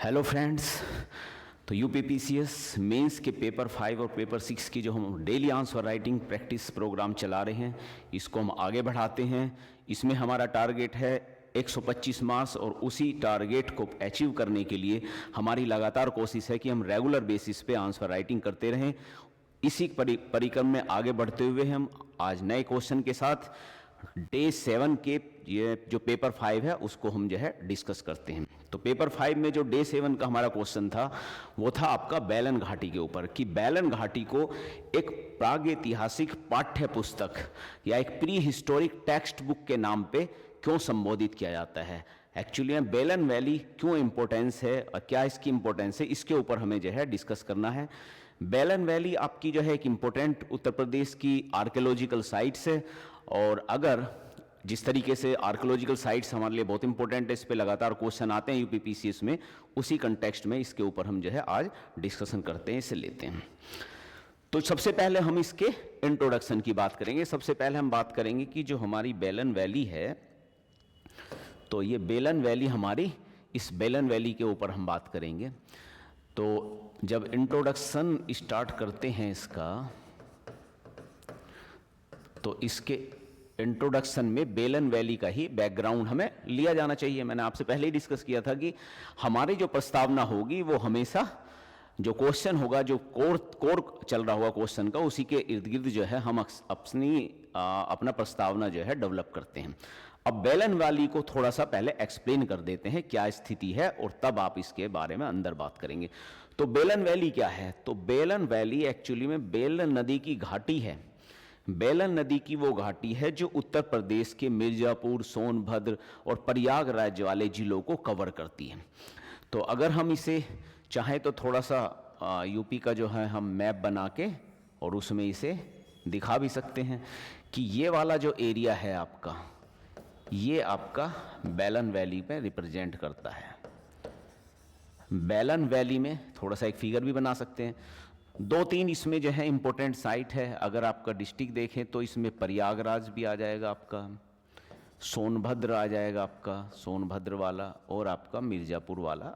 Hello friends. तो UPPCS mains के paper 5 और पेपर 6 की जो हम daily answer writing practice programme चला रहे हैं, इसको हम आगे बढ़ाते हैं। इसमें हमारा टारगेट है 125 मार्क्स और उसी टारगेट को अचीव करने के लिए हमारी लगातार कोशिश है कि हम रेगुलर बेसिस पे आंसर राइटिंग करते रहें। इसी परिक्रम में आगे बढ़ते हुए हम आज नए क्वेश्चन के साथ डे 7 के ये जो पेपर 5 है उसको हम जो है डिस्कस करते हैं। तो पेपर 5 में जो डे 7 का हमारा क्वेश्चन था वो था आपका बेलन घाटी के ऊपर, कि बेलन घाटी को एक प्रागैतिहासिक पाठ्य पुस्तक या एक प्री हिस्टोरिक टेक्स्ट बुक के नाम पे क्यों संबोधित किया जाता है। एक्चुअली में बेलन वैली क्यों इंपॉर्टेंस है और क्या इसकी इंपॉर्टेंस है, इसके ऊपर हमें जो है डिस्कस करना है। बेलन वैली आपकी जो है एक इम्पोर्टेंट उत्तर प्रदेश की आर्कियोलॉजिकल साइट्स है, और अगर जिस तरीके से आर्कियोलॉजिकल साइट्स हमारे लिए बहुत इंपॉर्टेंट है, इस पे लगातार क्वेश्चन आते हैं यूपीपीसीएस में, उसी कंटेक्स्ट में इसके ऊपर हम जो है आज डिस्कशन करते हैं, इसे लेते हैं। तो सबसे पहले हम इसके इंट्रोडक्शन की बात करेंगे। सबसे पहले हम बात करेंगे कि जो हमारी बेलन वैली है, तो ये बेलन वैली हमारी, इस बेलन वैली के ऊपर हम बात करेंगे। तो जब इंट्रोडक्शन स्टार्ट करते हैं इसका, तो इसके इंट्रोडक्शन में बेलन वैली का ही बैकग्राउंड हमें लिया जाना चाहिए। मैंने आपसे पहले ही डिस्कस किया था कि हमारी जो प्रस्तावना होगी वो हमेशा जो क्वेश्चन होगा, जो कोर चल रहा हुआ क्वेश्चन का, उसी के इर्द गिर्द जो है हम अपना प्रस्तावना जो है डेवलप करते हैं। अब बेलन वैली को थोड़ा सा पहले एक्सप्लेन कर देते हैं क्या स्थिति है, और तब आप इसके बारे में अंदर बात करेंगे। तो बेलन वैली क्या है? तो बेलन वैली एक्चुअली में बेलन नदी की घाटी है। बेलन नदी की वो घाटी है जो उत्तर प्रदेश के मिर्जापुर, सोनभद्र और प्रयागराज वाले जिलों को कवर करती है। तो अगर हम इसे चाहें तो थोड़ा सा यूपी का जो है हम मैप बना के और उसमें इसे दिखा भी सकते हैं कि ये वाला जो एरिया है आपका, ये आपका बेलन वैली में रिप्रेजेंट करता है। बेलन वैली में थोड़ा सा एक फिगर भी बना सकते हैं। 2-3 इसमें जो है इम्पोर्टेंट साइट है। अगर आपका डिस्ट्रिक्ट देखें तो इसमें प्रयागराज भी आ जाएगा, आपका सोनभद्र आ जाएगा, आपका सोनभद्र वाला, और आपका मिर्ज़ापुर वाला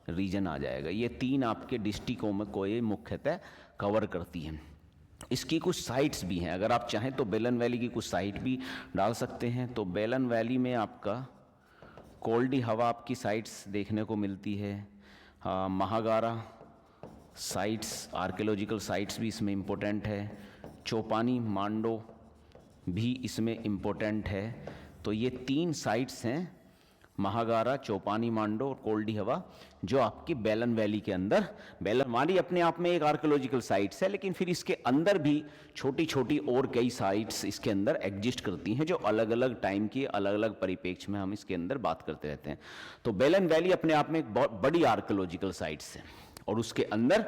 रीजन आ जाएगा। ये 3 आपके डिस्ट्रिक्टों में को ये मुख्यतः कवर करती हैं। इसकी कुछ साइट्स भी हैं, अगर आप चाहें तो बेलन वैली की कुछ साइट भी डाल सकते हैं। तो बेलन वैली में आपका कोल्डी हवा आपकी साइट्स देखने को मिलती है। महागारा साइट्स, आर्कियोलॉजिकल साइट्स भी इसमें इम्पोर्टेंट है। चौपानी मांडो भी इसमें इम्पोर्टेंट है। तो ये 3 साइट्स हैं, महागारा, चौपानी मांडो और कोल्डी हवा, जो आपकी बेलन वैली के अंदर, बेलन वैली अपने आप में एक आर्कियोलॉजिकल साइट्स है, लेकिन फिर इसके अंदर भी छोटी छोटी और कई साइट्स इसके अंदर एग्जिस्ट करती हैं, जो अलग अलग टाइम की अलग अलग परिप्रेक्ष्य में हम इसके अंदर बात करते रहते हैं। तो बेलन वैली अपने आप में एक बहुत बड़ी आर्कियोलॉजिकल साइट्स है, और उसके अंदर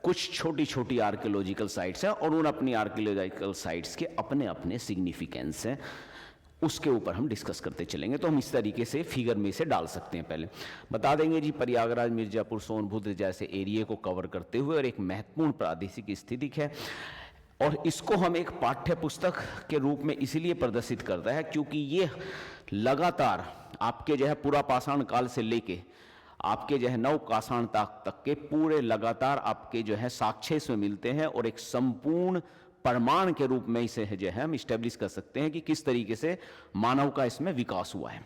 कुछ छोटी छोटी आर्कियोलॉजिकल साइट्स हैं, और उन अपनी आर्कियोलॉजिकल साइट्स के अपने अपने सिग्निफिकेंस हैं। उसके ऊपर हम डिस्कस करते चलेंगे। तो हम इस तरीके से फिगर में से डाल सकते हैं। पहले बता देंगे जी, प्रयागराज, मिर्जापुर, सोनभद्र जैसे एरिया को कवर करते हुए और एक महत्वपूर्ण प्रादेशिक स्थिति है, और इसको हम एक पाठ्य पुस्तक के रूप में इसीलिए प्रदर्शित करता है क्योंकि ये लगातार आपके जो है पूरा पाषाण काल से लेके आपके जो है नव पाषाण तक के पूरे लगातार आपके जो है साक्ष्य इसमें मिलते हैं, और एक संपूर्ण प्रमाण के रूप में इसे जो है हम इस्टेब्लिश कर सकते हैं कि किस तरीके से मानव का इसमें विकास हुआ है।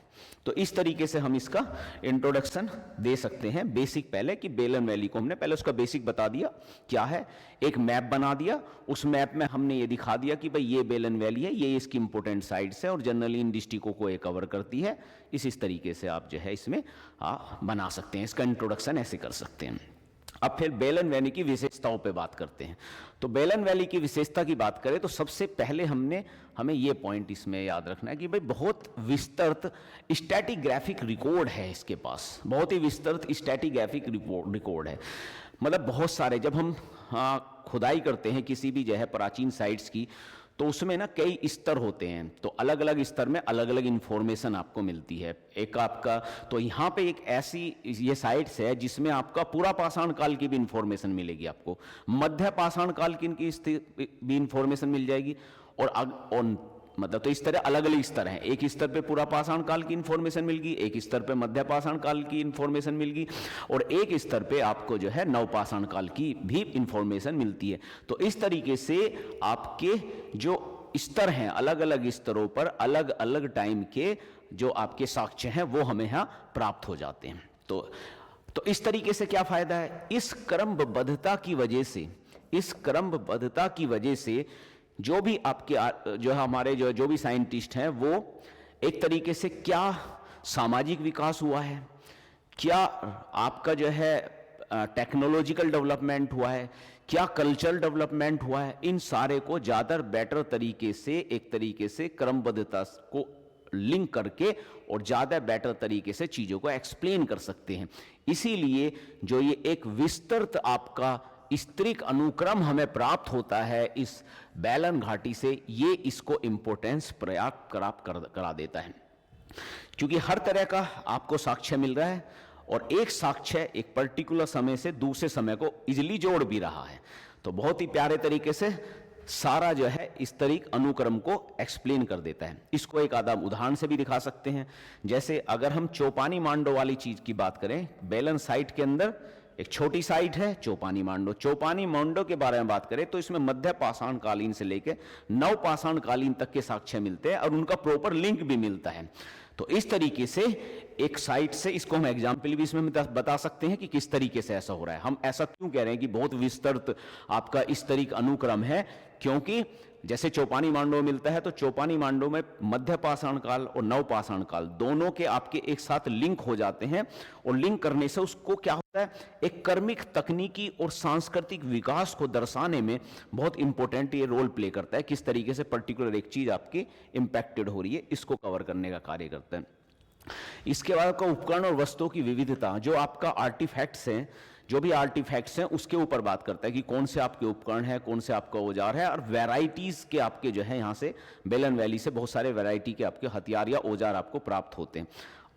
तो इस तरीके से हम इसका इंट्रोडक्शन दे सकते हैं। बेसिक पहले कि बेलन वैली को हमने पहले उसका बेसिक बता दिया क्या है, एक मैप बना दिया, उस मैप में हमने ये दिखा दिया कि भाई ये बेलन वैली है, ये इसकी इंपॉर्टेंट साइट्स है, और जनरली इन डिस्ट्रिक्टों को ये कवर करती है। इस तरीके से आप जो है इसमें बना सकते हैं, इसका इंट्रोडक्शन ऐसे कर सकते हैं। अब फिर बेलन वैली की विशेषताओं पे बात करते हैं। तो बेलन वैली की विशेषता की बात करें तो सबसे पहले हमें ये पॉइंट इसमें याद रखना है कि भाई बहुत विस्तृत स्टैटिग्राफिक रिकॉर्ड है इसके पास, बहुत ही विस्तृत स्टैटिग्राफिक रिकॉर्ड है। मतलब बहुत सारे, जब हम खुदाई करते हैं किसी भी जो है प्राचीन साइट्स की, तो उसमें ना कई स्तर होते हैं, तो अलग अलग स्तर में अलग अलग इंफॉर्मेशन आपको मिलती है। एक आपका, तो यहाँ पे एक ऐसी ये साइट्स है जिसमें आपका पूरा पाषाण काल की भी इंफॉर्मेशन मिलेगी, आपको मध्य पाषाण काल की भी इंफॉर्मेशन मिल जाएगी, और मतलब तो इस तरह अलग अलग स्तर हैं। एक स्तर पे पूरा पाषाण काल की इंफॉर्मेशन मिल गई, एक स्तर पे मध्य पाषाण काल की इंफॉर्मेशन मिल गई, और एक स्तर पे आपको जो है नव पाषाण काल की भी इंफॉर्मेशन मिलती है। तो इस तरीके से आपके जो स्तर हैं, अलग अलग स्तरों पर अलग अलग टाइम के जो आपके साक्ष्य हैं वो हमें यहाँ प्राप्त हो जाते हैं। तो इस तरीके से क्या फायदा है, इस क्रमबद्धता की वजह से, इस क्रमबद्धता की वजह से जो भी आपके जो हमारे जो भी साइंटिस्ट हैं वो एक तरीके से क्या सामाजिक विकास हुआ है, क्या आपका जो है टेक्नोलॉजिकल डेवलपमेंट हुआ है, क्या कल्चरल डेवलपमेंट हुआ है, इन सारे को ज़्यादा बेटर तरीके से, एक तरीके से क्रमबद्धता को लिंक करके और ज़्यादा बेटर तरीके से चीज़ों को एक्सप्लेन कर सकते हैं। इसीलिए जो ये एक विस्तृत आपका स्तरीक अनुक्रम हमें प्राप्त होता है इस बेलन घाटी से, ये इसको इम्पोर्टेंस प्राप्त करा देता है, क्योंकि हर तरह का आपको साक्ष्य मिल रहा है और एक साक्ष्य एक पर्टिकुलर समय से दूसरे समय को इजिली जोड़ भी रहा है। तो बहुत ही प्यारे तरीके से सारा जो है इस तरीक अनुक्रम को एक्सप्लेन कर देता है। इसको एक आधा उदाहरण से भी दिखा सकते हैं। जैसे अगर हम चौपानी मांडो वाली चीज की बात करें, बेलन साइट के अंदर एक छोटी साइट है चौपानी मांडो। चौपानी मांडो के बारे में बात करें तो इसमें मध्य पाषाण कालीन से लेकर नव पाषाण कालीन तक के साक्ष्य मिलते हैं और उनका प्रॉपर लिंक भी मिलता है। तो इस तरीके से एक साइट से इसको हम एग्जाम्पल भी इसमें बता सकते हैं कि किस तरीके से ऐसा हो रहा है। हम ऐसा क्यों कह रहे हैं कि बहुत विस्तृत आपका इस तरीक अनुक्रम है, क्योंकि जैसे चौपानी मांडो मिलता है तो चौपानी मांडो में मध्य पाषाण काल और नव पाषाण काल दोनों के आपके एक साथ लिंक हो जाते हैं, और लिंक करने से उसको क्या होता है, एक कर्मिक, तकनीकी और सांस्कृतिक विकास को दर्शाने में बहुत इंपॉर्टेंट ये रोल प्ले करता है। किस तरीके से पर्टिकुलर एक चीज आपकी इंपैक्टेड हो रही है, इसको कवर करने का कार्य करता है। इसके बाद आपका उपकरण और वस्तुओं की विविधता, जो आपका आर्टिफैक्ट्स हैं, जो भी आर्टिफैक्ट्स हैं उसके ऊपर बात करता है कि कौन से आपके उपकरण है, कौन से आपका औजार है, और वैरायटीज के आपके जो है यहाँ से बेलन वैली से बहुत सारे वैरायटी के आपके हथियार या औजार आपको प्राप्त होते हैं।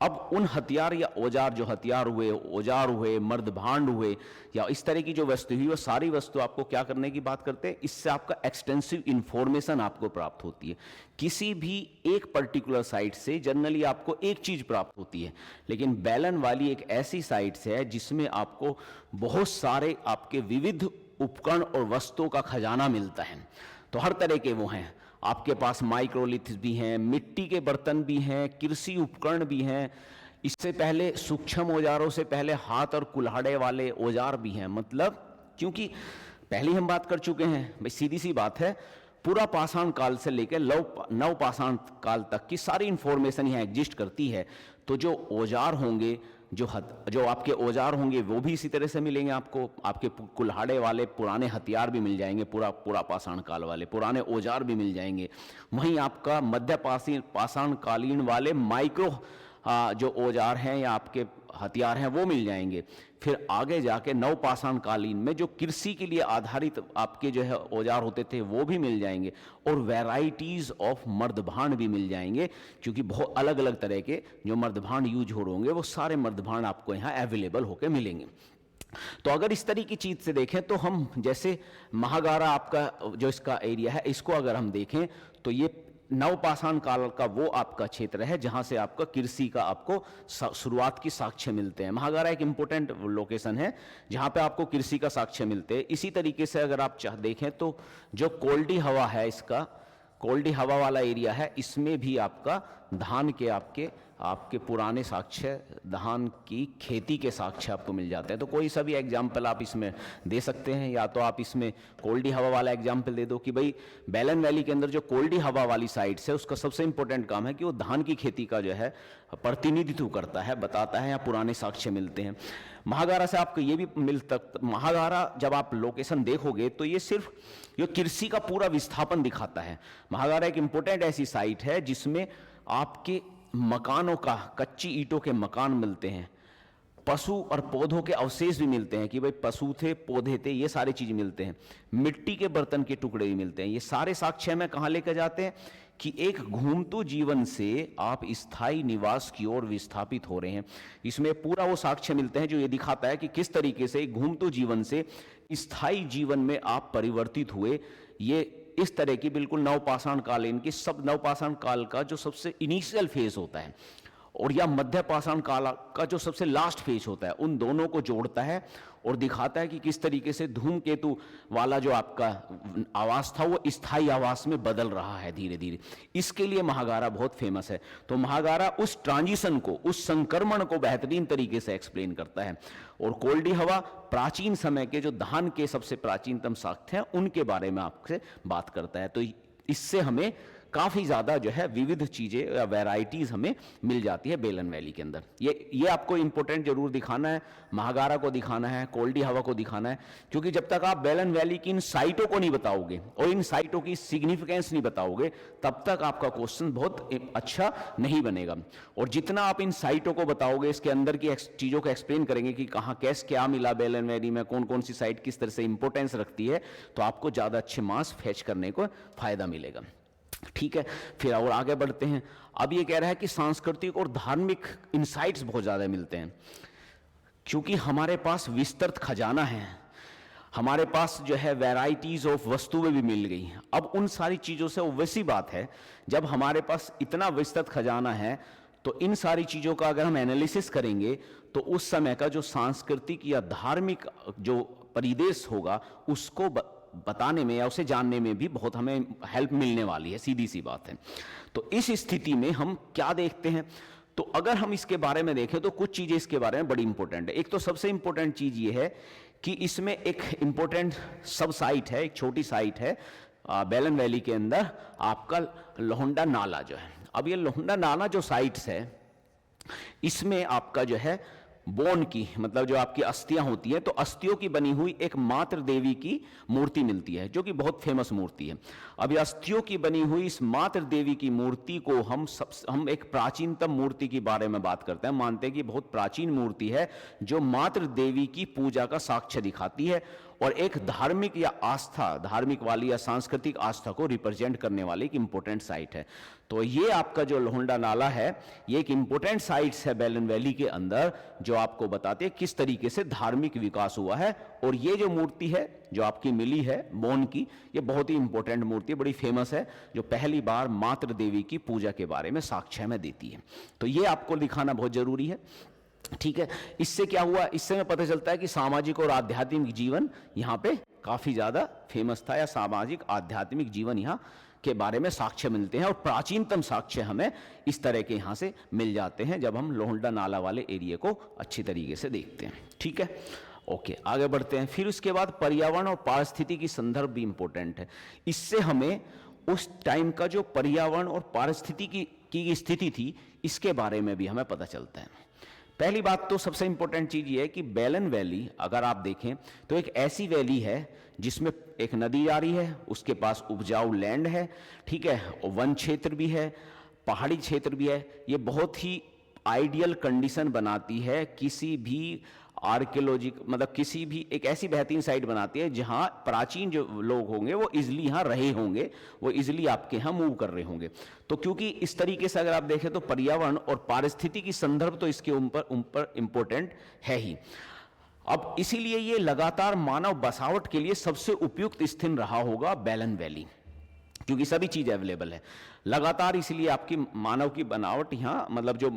अब उन हथियार या औजार, जो हथियार हुए, औजार हुए, मर्द भांड हुए, या इस तरह की जो वस्तु हुई, वो सारी वस्तु आपको क्या करने की बात करते हैं, इससे आपका एक्सटेंसिव इंफॉर्मेशन आपको प्राप्त होती है। किसी भी एक पर्टिकुलर साइट से जनरली आपको एक चीज प्राप्त होती है, लेकिन बेलन वाली एक ऐसी साइट से है जिसमें आपको बहुत सारे आपके विविध उपकरण और वस्तुओं का खजाना मिलता है। तो हर तरह के वो हैं आपके पास, माइक्रोलिथ्स भी हैं, मिट्टी के बर्तन भी हैं, कृषि उपकरण भी हैं, इससे पहले सूक्ष्म औजारों से पहले हाथ और कुल्हाड़े वाले औजार भी हैं। मतलब क्योंकि पहले हम बात कर चुके हैं भाई, सीधी सी बात है, पूरा पाषाण काल से लेकर नव पाषाण काल तक की सारी इंफॉर्मेशन यहाँ एग्जिस्ट करती है। तो जो औजार होंगे, जो आपके औजार होंगे वो भी इसी तरह से मिलेंगे आपको। आपके कुल्हाड़े वाले पुराने हथियार भी मिल जाएंगे, पूरा पाषाण काल वाले पुराने औजार भी मिल जाएंगे। वहीं आपका मध्य पाषाण कालीन वाले माइक्रो जो औजार हैं या आपके हथियार हैं वो मिल जाएंगे। फिर आगे जाके नव पाषाण कालीन में जो कृषि के लिए आधारित आपके जो है औजार होते थे वो भी मिल जाएंगे, और वैरायटीज ऑफ मर्दभांड भी मिल जाएंगे, क्योंकि बहुत अलग अलग तरह के जो मर्दभांड यूज हो होंगे वो सारे मर्दभांड आपको यहाँ अवेलेबल होकर मिलेंगे। तो अगर इस तरह की चीज से देखें तो हम जैसे महागारा आपका जो इसका एरिया है, इसको अगर हम देखें तो ये नव पाषाण काल का वो आपका क्षेत्र है जहां से आपका कृषि का आपको शुरुआत की साक्ष्य मिलते हैं। महागारा एक इंपॉर्टेंट लोकेशन है जहां पे आपको कृषि का साक्ष्य मिलते हैं। इसी तरीके से अगर आप देखें तो जो कोल्डी हवा है, इसका कोल्डी हवा वाला एरिया है, इसमें भी आपका धान के आपके पुराने साक्ष्य, धान की खेती के साक्ष्य आपको मिल जाते हैं। तो कोई सा भी एग्जाम्पल आप इसमें दे सकते हैं, या तो आप इसमें कोल्डी हवा वाला एग्जाम्पल दे दो कि भाई बेलन वैली के अंदर जो कोल्डी हवा वाली साइट्स है उसका सबसे इंपॉर्टेंट काम है कि वो धान की खेती का जो है प्रतिनिधित्व करता है, बताता है, या पुराने साक्ष्य मिलते हैं। महागारा से आपको ये भी महागारा जब आप लोकेशन देखोगे तो ये सिर्फ ये कृषि का पूरा विस्थापन दिखाता है। महागारा एक इंपॉर्टेंट ऐसी साइट है जिसमें आपके मकानों का, कच्ची ईंटों के मकान मिलते हैं, पशु और पौधों के अवशेष भी मिलते हैं कि भाई पशु थे, पौधे थे, ये सारी चीज मिलते हैं, मिट्टी के बर्तन के टुकड़े भी मिलते हैं। ये सारे साक्ष्य में कहाँ लेकर जाते हैं कि एक घूमतू जीवन से आप स्थायी निवास की ओर विस्थापित हो रहे हैं। इसमें पूरा वो साक्ष्य मिलते हैं जो ये दिखाता है कि किस तरीके से घूमतू जीवन से स्थायी जीवन में आप परिवर्तित हुए। ये इस तरह की बिल्कुल नवपाषाण कालीन की सब नवपाषाण काल का जो सबसे इनिशियल फेज होता है और या मध्य पाषाण काल का जो सबसे लास्ट फेज होता है, उन दोनों को जोड़ता है और दिखाता है कि किस तरीके से धूमकेतु वाला जो आपका आवास था वो स्थायी आवास में बदल रहा है धीरे धीरे। इसके लिए महागारा बहुत फेमस है। तो महागारा उस ट्रांजिशन को, उस संक्रमण को बेहतरीन तरीके से एक्सप्लेन करता है। और कोल्डी हवा प्राचीन समय के जो धान के सबसे प्राचीनतम साक्ष्य हैं उनके बारे में आपसे बात करता है। तो इससे हमें काफ़ी ज़्यादा जो है विविध चीज़ें या वैरायटीज़ हमें मिल जाती है बेलन वैली के अंदर। ये आपको इंपॉर्टेंट जरूर दिखाना है, महागारा को दिखाना है, कोल्डी हवा को दिखाना है, क्योंकि जब तक आप बेलन वैली की इन साइटों को नहीं बताओगे और इन साइटों की सिग्निफिकेंस नहीं बताओगे तब तक आपका क्वेश्चन बहुत अच्छा नहीं बनेगा। और जितना आप इन साइटों को बताओगे, इसके अंदर की चीज़ों को एक्सप्लेन करेंगे कि कहाँ कैसे क्या मिला बेलन वैली में, कौन कौन सी साइट किस तरह से इंपॉर्टेंस रखती है, तो आपको ज़्यादा अच्छे मार्क्स फैच करने को फायदा मिलेगा। ठीक है, फिर और आगे बढ़ते हैं। अब ये कह रहा है कि सांस्कृतिक और धार्मिक इंसाइट्स बहुत ज़्यादा मिलते हैं, क्योंकि हमारे पास विस्तृत खजाना है, हमारे पास जो है वैरायटीज ऑफ वस्तुएं भी मिल गई। अब उन सारी चीज़ों से वैसी बात है, जब हमारे पास इतना विस्तृत खजाना है तो इन सारी चीज़ों का अगर हम एनालिसिस करेंगे तो उस समय का जो सांस्कृतिक या धार्मिक जो परिदेश होगा उसको बताने में या उसे जानने में भी बहुत हमें हेल्प मिलने वाली है, सीधी सी बात है। तो इस स्थिति में हम क्या देखते हैं, तो अगर हम इसके बारे में देखें तो कुछ चीज़ें इसके बारे में बड़ी इंपॉर्टेंट है। एक तो सबसे इंपॉर्टेंट चीज़ ये है कि इसमें एक इंपॉर्टेंट सब साइट है, एक छोटी साइट है बेलन वैली के अंदर, आपका लोहंडा नाला जो है। अब ये लोहंडा नाला जो साइट्स है, इसमें आपका जो है बोन की, मतलब जो आपकी अस्थियां होती हैं, तो अस्थियों की बनी हुई एक मातृ देवी की मूर्ति मिलती है, जो कि बहुत फेमस मूर्ति है। अब ये अस्थियों की बनी हुई इस मातृ देवी की मूर्ति को हम एक प्राचीनतम मूर्ति के बारे में बात करते हैं, मानते हैं कि बहुत प्राचीन मूर्ति है जो मातृ देवी की पूजा का साक्ष्य दिखाती है और एक धार्मिक या आस्था, धार्मिक वाली या सांस्कृतिक आस्था को रिप्रेजेंट करने वाली एक इंपॉर्टेंट साइट है। तो ये आपका जो लोहंडा नाला है, ये एक इंपॉर्टेंट साइट्स है बेलन वैली के अंदर, जो आपको बताते हैं किस तरीके से धार्मिक विकास हुआ है। और ये जो मूर्ति है जो आपकी मिली है बोन की, ये बहुत ही इंपॉर्टेंट मूर्ति है, बड़ी फेमस है, जो पहली बार मातृ देवी की पूजा के बारे में साक्ष्य में देती है। तो ये आपको दिखाना बहुत जरूरी है। ठीक है, इससे क्या हुआ, इससे हमें पता चलता है कि सामाजिक और आध्यात्मिक जीवन यहाँ पे काफी ज्यादा फेमस था, या सामाजिक आध्यात्मिक जीवन यहाँ के बारे में साक्ष्य मिलते हैं। और प्राचीनतम साक्ष्य हमें इस तरह के यहाँ से मिल जाते हैं जब हम लोहंडा नाला वाले एरिया को अच्छी तरीके से देखते हैं। ठीक है, ओके, आगे बढ़ते हैं। फिर उसके बाद पर्यावरण और पारिस्थितिकी संदर्भ भी इंपॉर्टेंट है। इससे हमें उस टाइम का जो पर्यावरण और पारिस्थितिकी की स्थिति थी, इसके बारे में भी हमें पता चलता है। पहली बात तो सबसे इंपॉर्टेंट चीज ये है कि बेलन वैली अगर आप देखें तो एक ऐसी वैली है जिसमें एक नदी जा रही है, उसके पास उपजाऊ लैंड है, ठीक है, वन क्षेत्र भी है, पहाड़ी क्षेत्र भी है। ये बहुत ही आइडियल कंडीशन बनाती है किसी भी आर्कियोलॉजिक, मतलब किसी भी एक ऐसी बेहतरीन साइट बनाती है जहां प्राचीन जो लोग होंगे वो इजिली यहाँ रहे होंगे, वो इजिली आपके यहाँ मूव कर रहे होंगे। तो क्योंकि इस तरीके से अगर आप देखें तो पर्यावरण और पारिस्थितिकी संदर्भ तो इसके ऊपर इंपॉर्टेंट है ही। अब इसीलिए ये लगातार मानव बसावट के लिए सबसे उपयुक्त स्थान रहा होगा बेलन वैली, क्योंकि सभी चीज अवेलेबल है लगातार। इसलिए आपकी मानव की बनावट यहाँ, मतलब जो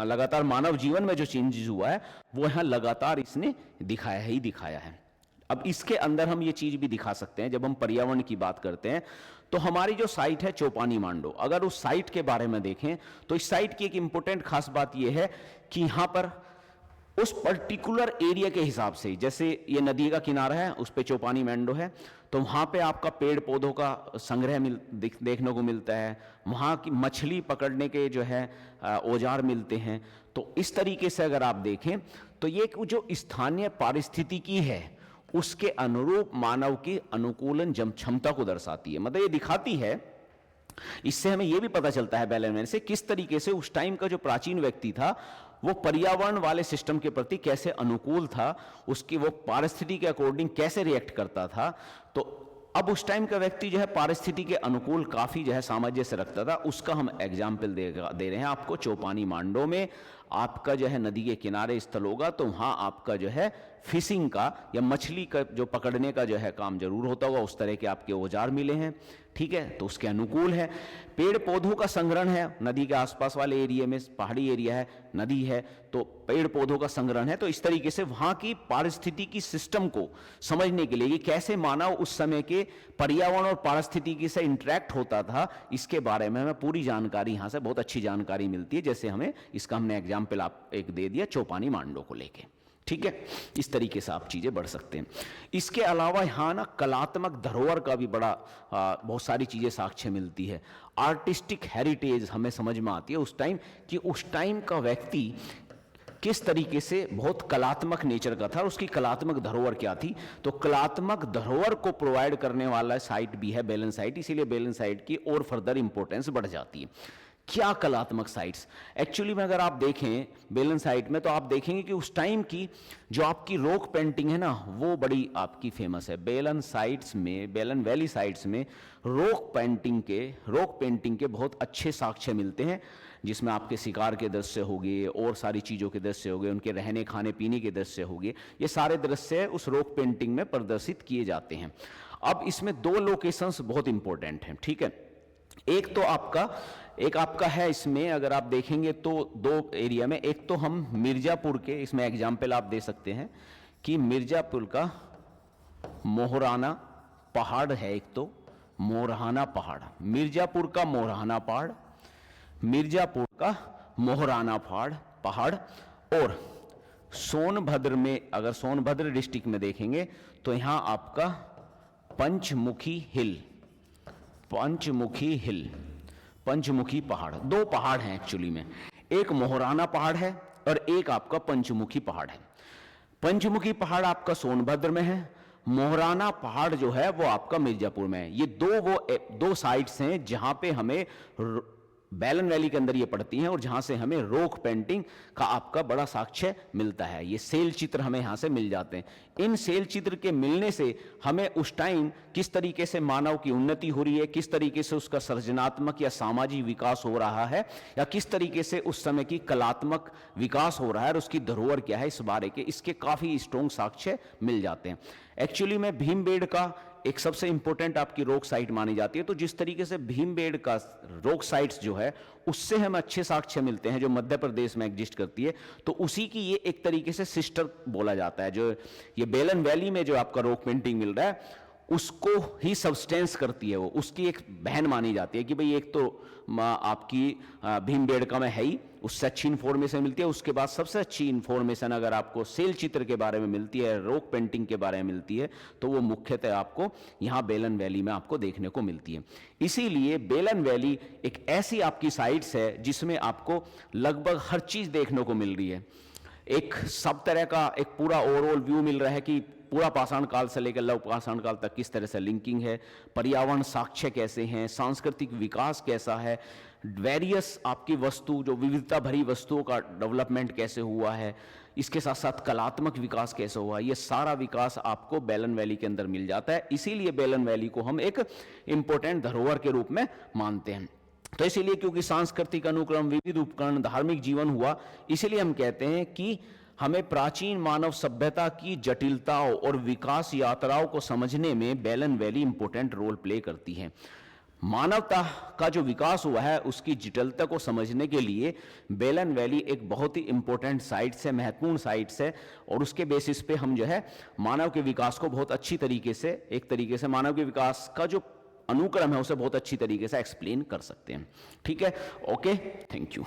लगातार मानव जीवन में जो चेंजेस हुआ है वो यहाँ लगातार इसने दिखाया ही दिखाया है। अब इसके अंदर हम ये चीज भी दिखा सकते हैं, जब हम पर्यावरण की बात करते हैं तो हमारी जो साइट है चौपानी मांडो, अगर उस साइट के बारे में देखें तो इस साइट की एक इंपॉर्टेंट खास बात यह है कि यहाँ पर उस पर्टिकुलर एरिया के हिसाब से, जैसे ये नदी का किनारा है, उस पे चौपानी मैंडो है, तो वहाँ पे आपका पेड़ पौधों का संग्रह देखने को मिलता है, वहाँ की मछली पकड़ने के जो है औजार मिलते हैं। तो इस तरीके से अगर आप देखें तो ये जो स्थानीय पारिस्थितिकी है उसके अनुरूप मानव की अनुकूलन क्षमता को दर्शाती है, मतलब ये दिखाती है। इससे हमें यह भी पता चलता है बेलन वैली से किस तरीके से उस टाइम का जो प्राचीन व्यक्ति था वो पर्यावरण वाले सिस्टम के प्रति कैसे अनुकूल था, उसकी वो पारिस्थिति के अकॉर्डिंग कैसे रिएक्ट करता था। तो अब उस टाइम का व्यक्ति जो है पारिस्थिति के अनुकूल काफी जो है सामंजस्य रखता था, उसका हम एग्जाम्पल दे रहे हैं आपको चौपानी मांडो में। आपका जो है नदी के किनारे स्थल होगा तो वहाँ आपका जो है फिशिंग का या मछली का जो पकड़ने का जो है काम जरूर होता होगा, उस तरह के आपके औजार मिले हैं, ठीक है, तो उसके अनुकूल है। पेड़ पौधों का संग्रहण है, नदी के आसपास वाले एरिया में, पहाड़ी एरिया है, नदी है, तो पेड़ पौधों का संग्रहण है। तो इस तरीके से वहाँ की पारिस्थितिकी सिस्टम को समझने के लिए कि कैसे मानव उस समय के पर्यावरण और पारिस्थितिकी से इंटरेक्ट होता था, इसके बारे में हमें पूरी जानकारी यहाँ से बहुत अच्छी जानकारी मिलती है। जैसे हमें इसका हमने एग्जाम्पल आप एक दे दिया चौपानी मांडो को लेके, ठीक है, इस तरीके से आप चीजें बढ़ सकते हैं। इसके अलावा यहाँ ना कलात्मक धरोहर का भी बड़ा बहुत सारी चीजें साक्ष्य मिलती है। आर्टिस्टिक हेरिटेज हमें समझ में आती है उस टाइम कि उस टाइम का व्यक्ति किस तरीके से बहुत कलात्मक नेचर का था और उसकी कलात्मक धरोहर क्या थी। तो कलात्मक धरोहर को प्रोवाइड करने वाला साइट भी है बेलन साइट, इसीलिए बेलन साइट की और फर्दर इंपॉर्टेंस बढ़ जाती है। क्या कलात्मक साइट्स एक्चुअली में अगर आप देखें बेलन साइट में, तो आप देखेंगे कि उस टाइम की जो आपकी रॉक पेंटिंग है ना, वो बड़ी आपकी फेमस है। बेलन साइट्स में, बेलन वैली साइट्स में रॉक पेंटिंग के बहुत अच्छे साक्ष्य मिलते हैं, जिसमें आपके शिकार के दृश्य हो गए और सारी चीज़ों के दृश्य हो गए, उनके रहने खाने पीने के दृश्य हो गए, ये सारे दृश्य उस रॉक पेंटिंग में प्रदर्शित किए जाते हैं। अब इसमें दो लोकेशंस बहुत इंपॉर्टेंट हैं, ठीक है। एक आपका है इसमें, अगर आप देखेंगे तो दो एरिया में, एक तो हम मिर्जापुर के, इसमें एग्जाम्पल आप दे सकते हैं कि मिर्जापुर का मोहराना पहाड़ है, एक तो मोरहाना पहाड़, मिर्जापुर का मोरहाना पहाड़, मिर्जापुर का मोहराना पहाड़, और सोनभद्र में, अगर सोनभद्र डिस्ट्रिक्ट में देखेंगे तो यहां आपका पंचमुखी पहाड़, दो पहाड़ हैं एक्चुअली में, एक मोहराना पहाड़ है और एक आपका पंचमुखी पहाड़ है। पंचमुखी पहाड़ आपका सोनभद्र में है, मोहराना पहाड़ जो है वो आपका मिर्जापुर में है। ये दो साइट्स हैं जहां पे हमें बेलन वैली के अंदर ये पड़ती हैं और जहां से हमें रॉक पेंटिंग का आपका बड़ा साक्ष्य मिलता है। ये सेल चित्र हमें यहां से मिल जाते हैं। इन सेल चित्र के मिलने से हमें उस टाइम किस तरीके से मानव की उन्नति हो रही है, किस तरीके से उसका सृजनात्मक या सामाजिक विकास हो रहा है, या किस तरीके से उस समय की कलात्मक विकास हो रहा है और उसकी धरोहर क्या है, इस बारे के इसके काफी स्ट्रॉन्ग साक्ष्य मिल जाते हैं। एक्चुअली में भीमबेड़ का एक सबसे इंपॉर्टेंट आपकी रॉक साइट मानी जाती है। तो जिस तरीके से भीमबेड़ का रॉक साइट्स जो है उससे हमें अच्छे साक्ष्य मिलते हैं, जो मध्य प्रदेश में एग्जिस्ट करती है, तो उसी की ये एक तरीके से सिस्टर बोला जाता है। जो ये बेलन वैली में जो आपका रॉक पेंटिंग मिल रहा है उसको ही सब्सटेंस करती है, वो उसकी एक बहन मानी जाती है कि भाई एक तो आपकी भीमबेड़का में है ही, उससे अच्छी इन्फॉर्मेशन मिलती है। उसके बाद सबसे अच्छी इन्फॉर्मेशन अगर आपको सेल चित्र के बारे में मिलती है, रॉक पेंटिंग के बारे में मिलती है, तो वो मुख्यतः आपको यहाँ बेलन वैली में आपको देखने को मिलती है। इसीलिए बेलन वैली एक ऐसी आपकी साइट्स है जिसमें आपको लगभग हर चीज देखने को मिल रही है। एक सब तरह का एक पूरा ओवरऑल व्यू मिल रहा है कि पूरा पाषाण काल से लेकर लव पाषाण काल तक किस तरह से लिंकिंग है, पर्यावरण साक्ष्य कैसे हैं, सांस्कृतिक विकास कैसा है, वेरियस आपकी वस्तु जो विविधता भरी वस्तुओं का डेवलपमेंट कैसे हुआ है, इसके साथ साथ कलात्मक विकास कैसे हुआ, ये सारा विकास आपको बेलन वैली के अंदर मिल जाता है। इसीलिए बेलन वैली को हम एक इंपॉर्टेंट धरोहर के रूप में मानते हैं। तो इसीलिए क्योंकि सांस्कृतिक अनुक्रम, विविध उपकरण, धार्मिक जीवन हुआ, इसीलिए हम कहते हैं कि हमें प्राचीन मानव सभ्यता की जटिलताओं और विकास यात्राओं को समझने में बेलन वैली इंपॉर्टेंट रोल प्ले करती है। मानवता का जो विकास हुआ है उसकी जटिलता को समझने के लिए बेलन वैली एक बहुत ही इंपॉर्टेंट साइट्स है, महत्वपूर्ण साइट्स है, और उसके बेसिस पे हम जो है मानव के विकास को बहुत अच्छी तरीके से, एक तरीके से मानव के विकास का जो अनुक्रम है उसे बहुत अच्छी तरीके से एक्सप्लेन कर सकते हैं। ठीक है, ओके, थैंक यू।